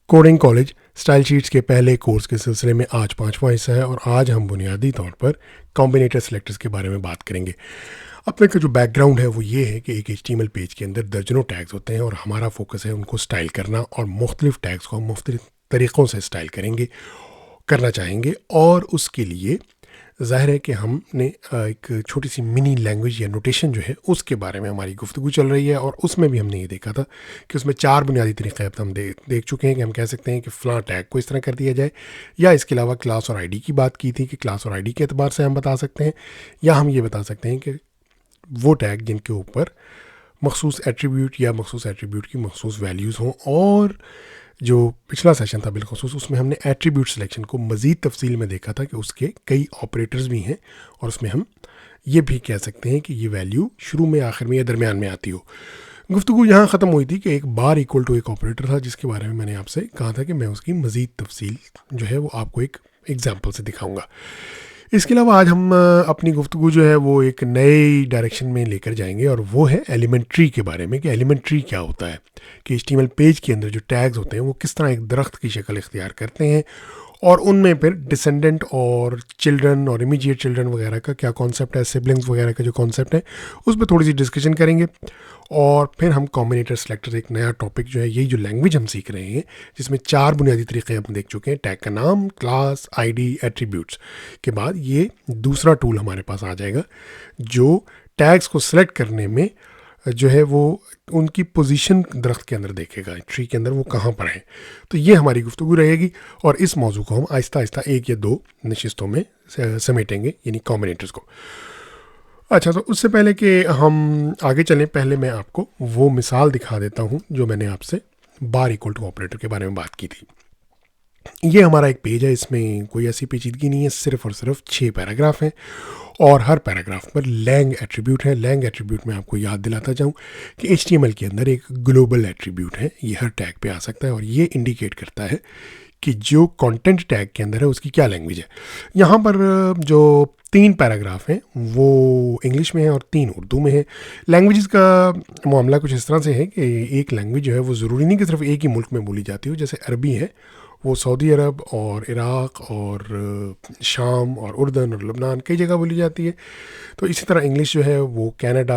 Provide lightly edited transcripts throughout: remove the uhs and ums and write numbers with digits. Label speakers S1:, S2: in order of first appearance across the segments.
S1: Coding college style sheets के पहले course के सिलसिले में आज पांचवा हिस्सा है और आज हम बुनियादी तौर पर कॉम्बिनेटर सेलेक्टर्स के बारे में बात करेंगे। अपने का जो बैकग्राउंड है वो ये है कि एक HTML पेज के अंदर दर्जनों टैग्स होते हैं और हमारा फोकस है उनको स्टाइल करना और मुख्तलिफ टैग्स को हम मुख्तलिफ तरीक़ों से स्टाइल करना चाहेंगे। और उसके लिए ज़ाहिर है कि हमने एक छोटी सी मिनी लैंग्वेज या नोटेशन जो है उसके बारे में हमारी गुफ्तगू चल रही है और उसमें भी हमने ये देखा था कि उसमें 4 बुनियादी तरीक़े अब हम देख चुके हैं कि हम कह सकते हैं कि फ़लाँ टैग को इस तरह कर दिया जाए, या इसके अलावा क्लास और आईडी की बात की थी कि क्लास और आईडी के एतबार से हम बता सकते हैं, या हम ये बता सकते हैं कि वो टैग जिनके ऊपर मखसूस एट्रीब्यूट या मखसूस एट्रीब्यूट की मखसूस वैल्यूज़ हों। और जो पिछला सेशन था बिलखुसूस उसमें हमने एट्रीब्यूट सिलेक्शन को मज़ीद तफसील में देखा था कि उसके कई ऑपरेटर्स भी हैं और उसमें हम ये भी कह सकते हैं कि ये वैल्यू शुरू में, आखिर में या दरमियान में आती हो। गुफ्तगू यहाँ ख़त्म हुई थी कि एक बार इक्वल टू एक ऑपरेटर था जिसके बारे में मैंने आपसे कहा था कि मैं उसकी मज़ीद तफसील जो है वो आपको एक एग्जाम्पल से दिखाऊँगा। इसके अलावा आज हम अपनी गुफ्तगू जो है वो एक नए डायरेक्शन में लेकर जाएंगे और वो है एलिमेंट ट्री के बारे में कि एलिमेंट ट्री क्या होता है, कि HTML पेज के अंदर जो टैग्स होते हैं वो किस तरह एक दरख्त की शक्ल इख्तियार करते हैं और उनमें फिर डिसेंडेंट और चिल्ड्रन और इमीडिएट चिल्ड्रन वगैरह का क्या कॉन्सेप्ट है, सिबलिंग्स वगैरह का जो कॉन्सेप्ट है उस पर थोड़ी सी डिस्कशन करेंगे। और फिर हम कॉम्बिनेटर सेलेक्टर, एक नया टॉपिक जो है, यही जो लैंग्वेज हम सीख रहे हैं जिसमें 4 बुनियादी तरीके हम देख चुके हैं, टैग का नाम, क्लास, आईडी, एट्रीब्यूट्स के बाद ये दूसरा टूल हमारे पास आ जाएगा जो टैग्स को सिलेक्ट करने में जो है वो उनकी पोजीशन दरख्त के अंदर देखेगा, ट्री के अंदर वो कहाँ पर है। तो ये हमारी गुफ्तगू रहेगी और इस मौजू को हम आहिस्ता आहिस्ता 1 या 2 नशिस्तों में समेटेंगे, यानी कॉम्बिनेटर्स को। अच्छा, तो उससे पहले कि हम आगे चलें, पहले मैं आपको वो मिसाल दिखा देता हूँ जो मैंने आपसे बार इक्वल टू ऑपरेटर के बारे में बात की थी। ये हमारा एक पेज है, इसमें कोई ऐसी पेचीदगी नहीं है, सिर्फ और सिर्फ 6 पैराग्राफ हैं और हर पैराग्राफ पर लैंग एट्रीब्यूट है। लैंग एट्रीब्यूट में आपको याद दिलाता चाहूँ कि HTML के अंदर एक ग्लोबल एट्रीब्यूट है, ये हर टैग पे आ सकता है और ये इंडिकेट करता है कि जो कंटेंट टैग के अंदर है उसकी क्या लैंग्वेज है। यहाँ पर जो 3 पैराग्राफ हैं वो इंग्लिश में है और 3 उर्दू में है। लैंग्वेजेस का मामला कुछ इस तरह से है कि एक लैंग्वेज जो है वो ज़रूरी नहीं कि सिर्फ एक ही मुल्क में बोली जाती हो। जैसे अरबी है वो सऊदी अरब और इराक़ और शाम और उर्दन और लबनान कई जगह बोली जाती है। तो इसी तरह इंग्लिश जो है वो कनाडा,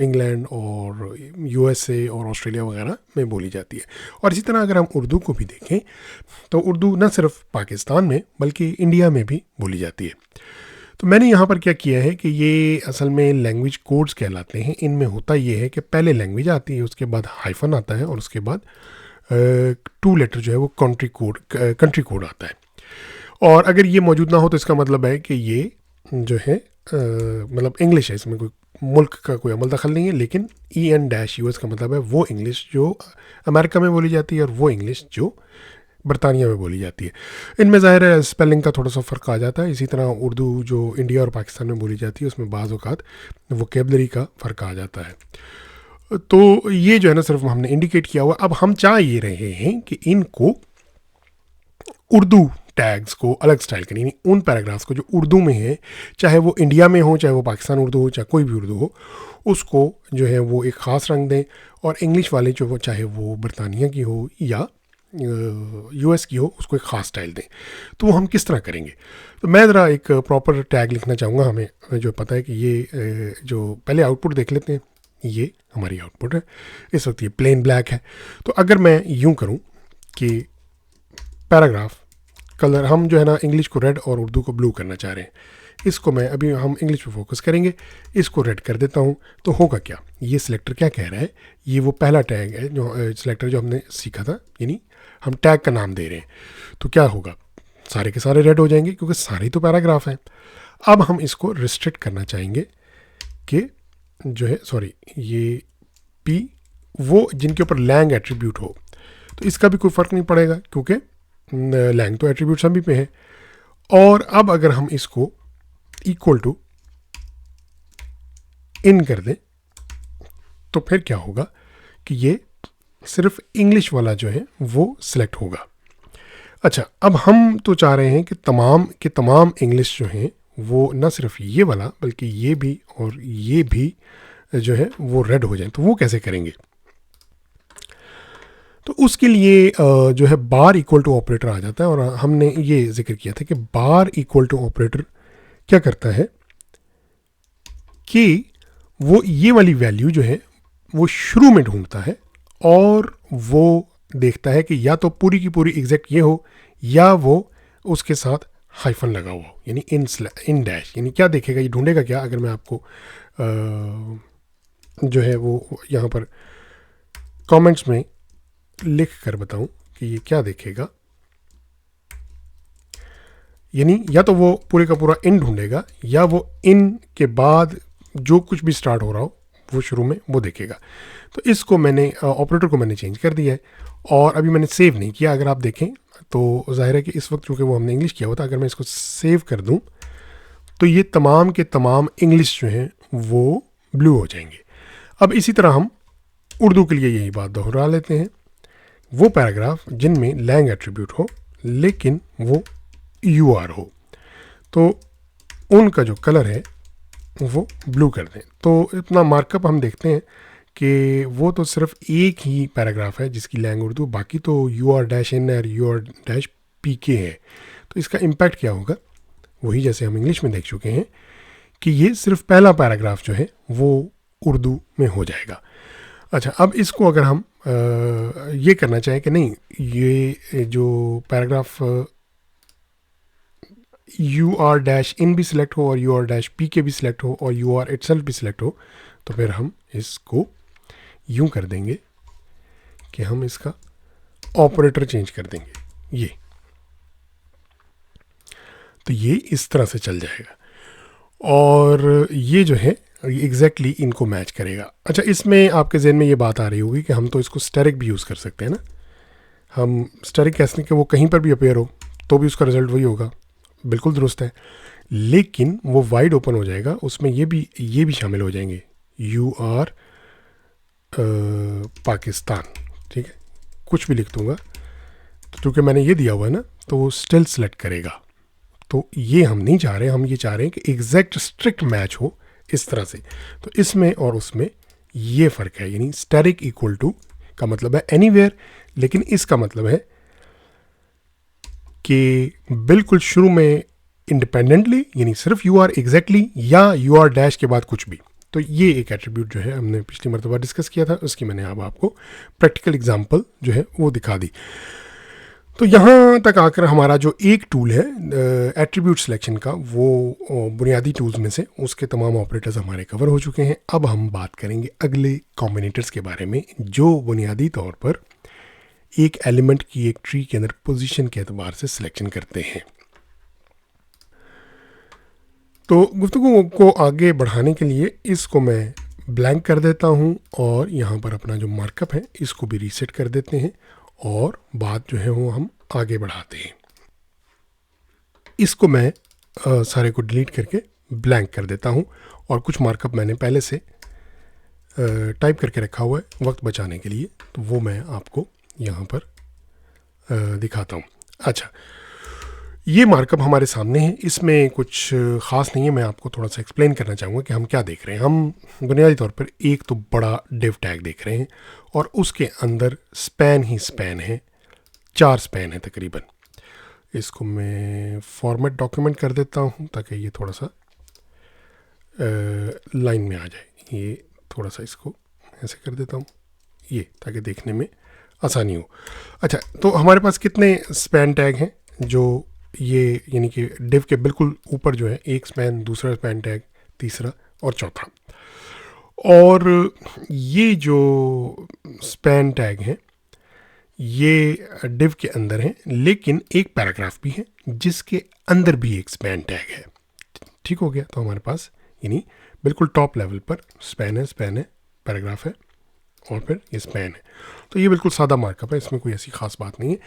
S1: इंग्लैंड और USA और ऑस्ट्रेलिया वगैरह में बोली जाती है। और इसी तरह अगर हम उर्दू को भी देखें तो उर्दू न सिर्फ पाकिस्तान में बल्कि इंडिया में भी बोली जाती है। तो मैंने यहाँ पर क्या किया है कि ये असल में लैंग्वेज कोड्स कहलाते हैं। इनमें होता ये है कि पहले लैंग्वेज आती है, उसके बाद हाइफन आता है और उसके बाद 2 लेटर जो है वो कंट्री कोड आता है। और अगर ये मौजूद ना हो तो इसका मतलब है कि ये जो है मतलब इंग्लिश है, इसमें कोई मुल्क का कोई अमल दखल नहीं है। लेकिन EN-US का मतलब है वो इंग्लिश जो अमेरिका में बोली जाती है और वो इंग्लिश जो बरतानिया में बोली जाती है। इनमें ज़ाहिर है स्पेलिंग का थोड़ा सा फ़र्क आ जाता है। इसी तरह उर्दू जो इंडिया और पाकिस्तान में बोली जाती है उसमें बाज़ औक़ात वोकैबुलरी का फ़र्क आ जाता है। तो ये जो है ना सिर्फ हमने इंडिकेट किया हुआ। अब हम चाह ये रहे हैं कि इनको उर्दू टैग्स को अलग स्टाइल करें, यानी उन पैराग्राफ्स को जो उर्दू में है, चाहे वो इंडिया में हो, चाहे वो पाकिस्तान उर्दू हो, चाहे कोई भी उर्दू हो, उसको जो है वो एक ख़ास रंग दें और इंग्लिश वाले जो वो चाहे वो बरतानिया की हो या US की हो उसको एक ख़ास स्टाइल दें। तो वो हम किस तरह करेंगे? तो मैं ज़रा एक प्रॉपर टैग लिखना चाहूँगा। हमें जो पता है कि ये जो पहले आउटपुट देख लेते हैं, ये हमारी आउटपुट है। इस वक्त ये प्लेन ब्लैक है। तो अगर मैं यूं करूं कि पैराग्राफ कलर, हम जो है ना इंग्लिश को रेड और उर्दू को ब्लू करना चाह रहे हैं, इसको मैं अभी हम इंग्लिश पे फोकस करेंगे, इसको रेड कर देता हूं। तो होगा क्या, ये सिलेक्टर क्या कह रहा है, ये वो पहला टैग है जो सिलेक्टर जो हमने सीखा था, यानी हम टैग का नाम दे रहे हैं। तो क्या होगा, सारे के सारे रेड हो जाएंगे क्योंकि सारे तो पैराग्राफ हैं। अब हम इसको रिस्ट्रिक्ट करना चाहेंगे कि जो है ये P वो जिनके ऊपर लैंग एट्रीब्यूट हो, तो इसका भी कोई फ़र्क नहीं पड़ेगा क्योंकि लैंग तो एट्रीब्यूट सभी पे है। और अब अगर हम इसको इक्वल टू इन कर दें तो फिर क्या होगा कि ये सिर्फ इंग्लिश वाला जो है वो सिलेक्ट होगा। अच्छा, अब हम तो चाह रहे हैं कि तमाम इंग्लिश जो हैं वो न सिर्फ ये वाला बल्कि ये भी और ये भी जो है वो रेड हो जाए। तो वो कैसे करेंगे? तो उसके लिए जो है बार इक्वल टू ऑपरेटर आ जाता है, और हमने ये जिक्र किया था कि बार इक्वल टू ऑपरेटर क्या करता है कि वो ये वाली वैल्यू जो है वो शुरू में ढूंढता है, और वो देखता है कि या तो पूरी की पूरी एग्जैक्ट ये हो, या वो उसके साथ हाइफन लगा हुआ हो, यानी इन डैश। यानी क्या देखेगा, ये ढूंढेगा क्या, अगर मैं आपको जो है वो यहाँ पर कमेंट्स में लिख कर बताऊं कि ये क्या देखेगा, यानी या तो वो पूरे का पूरा इन ढूंढेगा, या वो इन के बाद जो कुछ भी स्टार्ट हो रहा हो वो शुरू में वो देखेगा। तो इसको मैंने ऑपरेटर को मैंने चेंज कर दिया है, और अभी मैंने सेव नहीं किया। अगर आप देखें तो जाहिर है कि इस वक्त चूँकि वो हमने इंग्लिश किया हुआ था, अगर मैं इसको सेव कर दूं तो ये तमाम के तमाम इंग्लिश जो हैं वो ब्लू हो जाएंगे। अब इसी तरह हम उर्दू के लिए यही बात दोहरा लेते हैं, वो पैराग्राफ जिनमें लैंग एट्रीब्यूट हो लेकिन वो यूआर हो, तो उनका जो कलर है वो ब्लू कर दें। तो इतना मार्कअप हम देखते हैं कि वो तो सिर्फ एक ही पैराग्राफ है जिसकी लैंग उर्दू, बाकी तो यू आर डैश इन और यू आर डैश पी के है। तो इसका इम्पैक्ट क्या होगा, वही जैसे हम इंग्लिश में देख चुके हैं कि ये सिर्फ पहला पैराग्राफ जो है वो उर्दू में हो जाएगा। अच्छा, अब इसको अगर हम ये करना चाहें कि नहीं, ये जो paragraph you are dash in भी सिलेक्ट हो और यू आर डैश पी के भी सिलेक्ट हो और यू आर इटसेल्फ भी सिलेक्ट हो, तो फिर हम इसको यूं कर देंगे कि हम इसका ऑपरेटर चेंज कर देंगे ये, तो ये इस तरह से चल जाएगा और ये जो है एग्जैक्टली इनको मैच करेगा। अच्छा, इसमें आपके जहन में ये बात आ रही होगी कि हम तो इसको स्टेरिक भी यूज़ कर सकते हैं ना। हम स्टेरिक कैसे कि वो कहीं पर भी अपेयर हो तो भी उसका रिजल्ट वही होगा, बिल्कुल दुरुस्त है, लेकिन वो वाइड ओपन हो जाएगा, उसमें ये भी शामिल हो जाएंगे, यू आर पाकिस्तान, ठीक है, कुछ भी लिख दूंगा तो क्योंकि मैंने ये दिया हुआ है ना, तो वो स्टिल सेलेक्ट करेगा। तो ये हम नहीं चाह रहे, हम ये चाह रहे हैं कि एग्जैक्ट स्ट्रिक्ट मैच हो इस तरह से। तो इसमें और उसमें ये फ़र्क है, यानी स्टैटिक इक्वल टू का मतलब है एनीवेयर, लेकिन इसका मतलब है कि बिल्कुल शुरू में इंडिपेंडेंटली, यानी सिर्फ यू आर एग्जैक्टली या यू आर डैश के बाद कुछ भी। तो ये एक एट्रीब्यूट जो है हमने पिछली मरतबा डिस्कस किया था, उसकी मैंने अब आपको प्रैक्टिकल एग्जांपल जो है वो दिखा दी। तो यहाँ तक आकर हमारा जो एक टूल है एट्रीब्यूट सिलेक्शन का, वो बुनियादी टूल्स में से उसके तमाम ऑपरेटर्स हमारे कवर हो चुके हैं। अब हम बात करेंगे अगले कॉम्बिनेटर्स के बारे में, जो बुनियादी तौर पर एक एलिमेंट की एक ट्री के अंदर पोजीशन के एतबार से सिलेक्शन करते हैं। तो गुफ्तगू को आगे बढ़ाने के लिए इसको मैं ब्लैंक कर देता हूँ और यहाँ पर अपना जो मार्कअप है इसको भी रीसेट कर देते हैं और बात जो है वो हम आगे बढ़ाते हैं। इसको मैं सारे को डिलीट करके ब्लैंक कर देता हूँ और कुछ मार्कअप मैंने पहले से टाइप करके रखा हुआ है वक्त बचाने के लिए, तो वो मैं आपको यहाँ पर दिखाता हूँ। अच्छा, ये मार्कअप हमारे सामने है, इसमें कुछ ख़ास नहीं है, मैं आपको थोड़ा सा एक्सप्लेन करना चाहूँगा कि हम क्या देख रहे हैं। हम बुनियादी तौर पर एक तो बड़ा डिव टैग देख रहे हैं और उसके अंदर स्पैन ही स्पैन है, 4 स्पैन है तकरीबन। इसको मैं फॉर्मेट डॉक्यूमेंट कर देता हूँ ताकि ये थोड़ा सा लाइन में आ जाए। ये थोड़ा सा इसको ऐसे कर देता हूँ ये, ताकि देखने में आसानी हो। अच्छा, तो हमारे पास कितने स्पैन टैग हैं, जो ये यानी कि डिव के बिल्कुल ऊपर जो है एक स्पैन, दूसरा स्पैन टैग, तीसरा और चौथा। और ये जो स्पैन टैग हैं ये डिव के अंदर हैं, लेकिन एक पैराग्राफ भी है जिसके अंदर भी एक स्पैन टैग है। ठीक हो गया, तो हमारे पास यानी बिल्कुल टॉप लेवल पर स्पैन है, पैराग्राफ है और फिर ये स्पैन है। तो ये बिल्कुल सादा मार्कअप है, इसमें कोई ऐसी ख़ास बात नहीं है।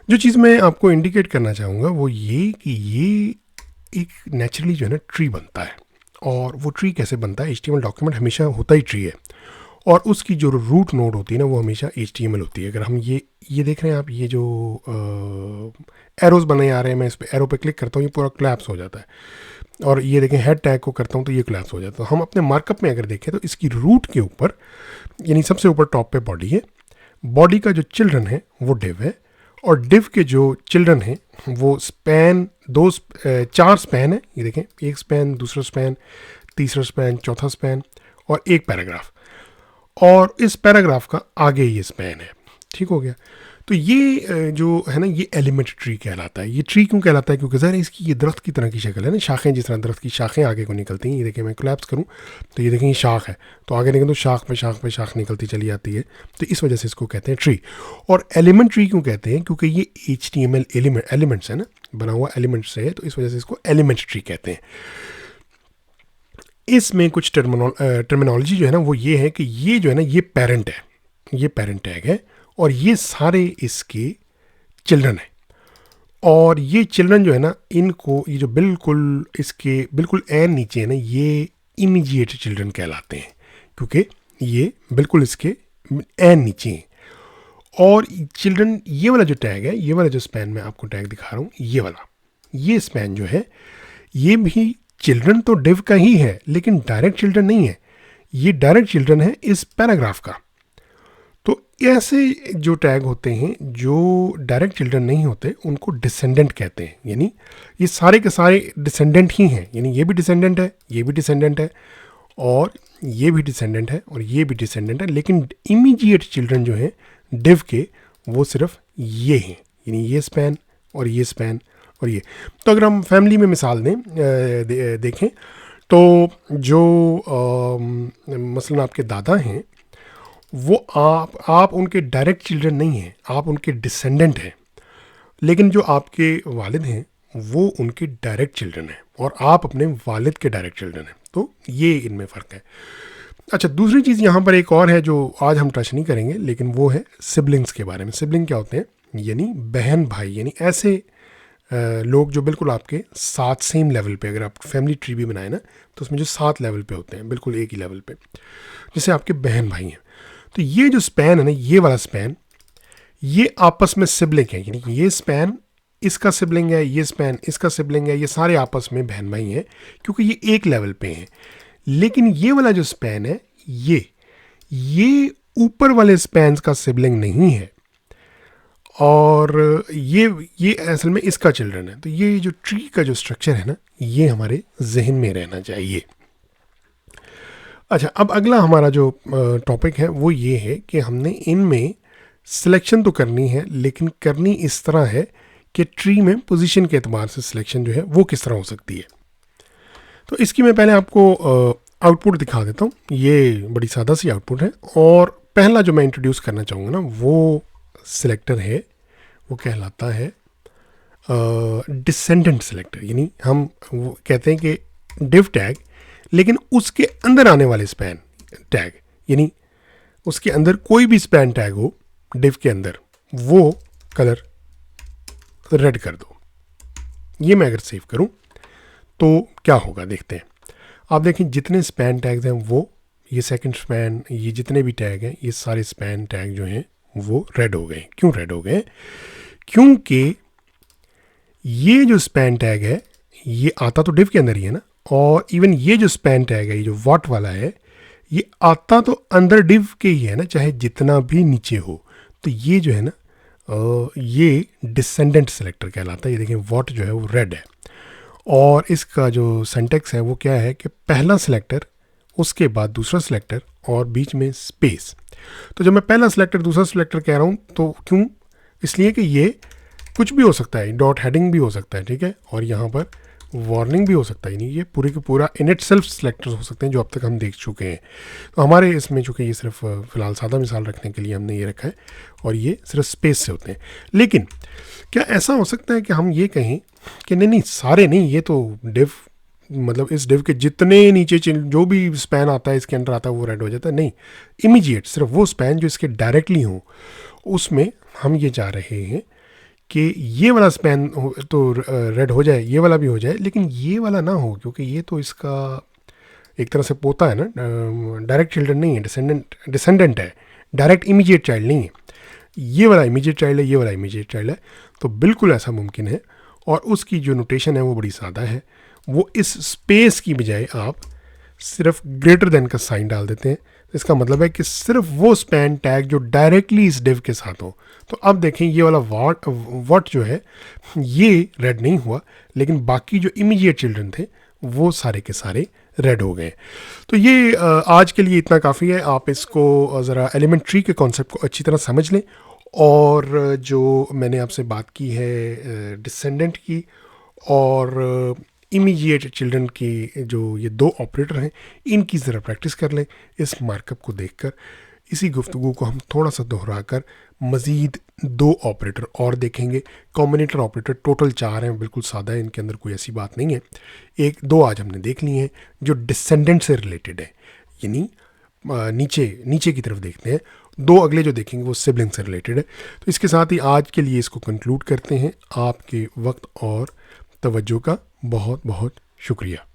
S1: जो चीज़ मैं आपको इंडिकेट करना चाहूँगा वो ये कि ये एक नेचुरली जो है ना ट्री बनता है, और वो ट्री कैसे बनता है, HTML डॉक्यूमेंट हमेशा होता ही ट्री है और उसकी जो रूट नोड होती है ना वो हमेशा HTML होती है। अगर हम ये देख रहे हैं आप, ये जो एरोज़ बने आ रहे हैं, मैं इस पर एरो पे क्लिक करता हूँ ये पूरा कोलैप्स हो जाता है, और ये देखें हेड टैग को करता हूँ तो ये कोलैप्स हो जाता है। हम अपने मार्कअप में अगर देखें तो इसकी रूट के ऊपर, यानी सबसे ऊपर टॉप पे बॉडी है, बॉडी का जो चिल्ड्रन है वो डिव है, और डिव के जो चिल्ड्रन हैं वो स्पैन, चार स्पैन है, ये देखें, एक स्पैन, दूसरा स्पैन, तीसरा स्पैन, चौथा स्पैन और एक पैराग्राफ, और इस पैराग्राफ का आगे ये स्पैन है। ठीक हो गया। तो ये जो है ना, ये एलिमेंट ट्री कहलाता है। ये ट्री क्यों कहलाता है? क्योंकि ज़रा इसकी ये दरख्त की तरह की शक्ल है ना, शाखें, जिस तरह दरख्त की शाखें आगे को निकलती हैं। ये देखिए, मैं कोलैप्स करूँ तो ये देखें, ये शाख है, तो आगे निकल तो शाख पे शाख पे शाख निकलती चली जाती है। तो इस वजह से इसको कहते हैं ट्री। और एलिमेंट ट्री क्यों कहते हैं? क्योंकि ये HTML एलिमेंट्स है ना, बना हुआ एलिमेंट्स है, तो इस वजह से इसको एलिमेंट ट्री कहते हैं। इसमें कुछ टर्मिनोलॉजी जो है ना वो ये है कि ये जो है ना, ये पेरेंट है, ये पेरेंट टैग है, और ये सारे इसके चिल्ड्रन हैं। और ये चिल्ड्रन जो है ना, इनको, ये जो बिल्कुल इसके बिल्कुल एन नीचे है ना, ये इमीडिएट चिल्ड्रन कहलाते हैं, क्योंकि ये बिल्कुल इसके एन नीचे हैं। और चिल्ड्रन, ये वाला जो टैग है, ये वाला जो स्पैन मैं आपको टैग दिखा रहा हूँ, ये वाला, ये स्पैन जो है, ये भी चिल्ड्रन तो डिव का ही है, लेकिन डायरेक्ट चिल्ड्रन नहीं है। ये डायरेक्ट चिल्ड्रन है इस पैराग्राफ का। तो ऐसे जो टैग होते हैं जो डायरेक्ट चिल्ड्रन नहीं होते, उनको डिसेंडेंट कहते हैं। यानी ये सारे के सारे डिसेंडेंट ही हैं, यानी ये भी डिसेंडेंट है, ये भी डिसेंडेंट है, और ये भी डिसेंडेंट है, और ये भी डिसेंडेंट है, लेकिन इमीडिएट चिल्ड्रन जो हैं डिव के, वो सिर्फ ये हैं, यानी ये स्पैन और ये स्पैन और ये। तो अगर हम फैमिली में मिसाल देखें तो जो मसलन आपके दादा हैं, वो आप उनके डायरेक्ट चिल्ड्रन नहीं हैं, आप उनके डिसेंडेंट हैं, लेकिन जो आपके वालिद हैं वो उनके डायरेक्ट चिल्ड्रन हैं, और आप अपने वालिद के डायरेक्ट चिल्ड्रन हैं। तो ये इनमें फ़र्क है। अच्छा, दूसरी चीज़ यहाँ पर एक और है जो आज हम टच नहीं करेंगे, लेकिन वो है सिबलिंग्स के बारे में। सिबलिंग क्या होते हैं? यानी बहन भाई, यानी ऐसे लोग जो बिल्कुल आपके साथ सेम लेवल पे, अगर आप फैमिली ट्री भी बनाए ना, तो उसमें जो 7 लेवल पे होते हैं, बिल्कुल एक ही लेवल पे, जैसे आपके बहन भाई हैं। तो ये जो स्पैन है ना, ये वाला स्पैन, ये आपस में सिबलिंग है, यानी ये स्पैन इसका सिबलिंग है, ये स्पैन इसका सिबलिंग है, ये सारे आपस में बहन भाई हैं, क्योंकि ये एक लेवल पे हैं। लेकिन ये वाला जो स्पैन है, ये ऊपर वाले स्पैन्स का सिबलिंग नहीं है, और ये असल में इसका चिल्ड्रन है। तो ये जो ट्री का जो स्ट्रक्चर है ना, ये हमारे जहन में रहना चाहिए। अच्छा, अब अगला हमारा जो टॉपिक है वो ये है कि हमने इनमें सिलेक्शन तो करनी है, लेकिन करनी इस तरह है कि ट्री में पोजीशन के एतबार से सिलेक्शन जो है वो किस तरह हो सकती है। तो इसकी मैं पहले आपको आउटपुट दिखा देता हूँ। ये बड़ी सादा सी आउटपुट है, और पहला जो मैं इंट्रोड्यूस करना चाहूँगा ना, वो सिलेक्टर है, वो कहलाता है डिसेंडेंट सिलेक्टर। यानी हम वो कहते हैं कि डिव टैग, लेकिन उसके अंदर आने वाले स्पैन टैग, यानी उसके अंदर कोई भी स्पैन टैग हो डिव के अंदर, वो कलर रेड कर दो। ये मैं अगर सेव करूं तो क्या होगा, देखते हैं। आप देखें, जितने स्पैन टैग्स हैं वो, ये सेकंड स्पैन, ये जितने भी टैग हैं, ये सारे स्पैन टैग जो हैं वो रेड हो गए। क्यों रेड हो गए? क्योंकि ये जो स्पैन टैग है, ये आता तो डिव के अंदर ही है ना, और इवन ये जो स्पैन टैग है, ये जो वॉट वाला है, ये आता तो अंदर डिव के ही है ना, चाहे जितना भी नीचे हो। तो ये जो है ना, ये डिसेंडेंट सेलेक्टर कहलाता है। ये देखें, वॉट जो है वो रेड है, और इसका जो सिंटैक्स है वो क्या है कि पहला सेलेक्टर, उसके बाद दूसरा सेलेक्टर, और बीच में स्पेस। तो जब मैं पहला सेलेक्टर दूसरा सेलेक्टर कह रहा हूँ, तो क्यों? इसलिए कि ये कुछ भी हो सकता है, डॉट हेडिंग भी हो सकता है, ठीक है, और यहाँ पर वार्निंग भी हो सकता है। नहीं, ये पूरे के पूरा इन इट सेल्फ सेलेक्टर्स हो सकते हैं, जो अब तक हम देख चुके हैं। तो हमारे इसमें चूँकि ये सिर्फ फ़िलहाल सादा मिसाल रखने के लिए हमने ये रखा है, और ये सिर्फ स्पेस से होते हैं। लेकिन क्या ऐसा हो सकता है कि हम ये कहें कि नहीं सारे नहीं, ये तो डिव, मतलब इस डिव के जितने नीचे जो भी स्पैन आता है इसके अंदर आता है वो रेड हो जाता है? नहीं, इमीडिएट सिर्फ वो स्पैन जो इसके डायरेक्टली हो, उसमें हम ये जा रहे हैं कि ये वाला स्पैन तो रेड हो जाए, ये वाला भी हो जाए, लेकिन ये वाला ना हो, क्योंकि ये तो इसका एक तरह से पोता है ना, डायरेक्ट चिल्ड्रन नहीं है, डिसेंडेंट है, डायरेक्ट इमीडिएट चाइल्ड नहीं है। ये वाला इमीडिएट चाइल्ड है, ये वाला इमीडिएट चाइल्ड है। तो बिल्कुल ऐसा मुमकिन है, और उसकी जो नोटेशन है वो बड़ी सादा है। वो इस स्पेस की बजाय आप सिर्फ ग्रेटर देन का साइन डाल देते हैं, इसका मतलब है कि सिर्फ वो स्पैन टैग जो डायरेक्टली इस डिव के साथ हो। तो अब देखें ये वाला वॉट जो है ये रेड नहीं हुआ, लेकिन बाकी जो इमीडिएट चिल्ड्रन थे वो सारे के सारे रेड हो गए। तो ये आज के लिए इतना काफ़ी है। आप इसको ज़रा एलिमेंट ट्री के कॉन्सेप्ट को अच्छी तरह समझ लें, और जो मैंने आपसे बात की है डिसेंडेंट की और इमीडिएट चिल्ड्रन की, जो ये दो ऑपरेटर हैं, इनकी ज़रा प्रैक्टिस कर लें इस मार्कअप को देखकर। इसी गुफ्तगू को हम थोड़ा सा दोहरा कर मज़ीद दो ऑपरेटर और देखेंगे। कॉम्बिनेटर ऑपरेटर टोटल 4 हैं, बिल्कुल सादा है, इनके अंदर कोई ऐसी बात नहीं है। एक दो आज हमने देख ली हैं जो डिसेंडेंट से रिलेटेड है, यानी नीचे नीचे की तरफ देखते हैं। दो अगले जो देखेंगे वो सिबलिंग से रिलेटेड है। तो इसके साथ ही आज के लिए इसको कंक्लूड करते हैं। आपके वक्त और तवज्जो का बहुत बहुत शुक्रिया।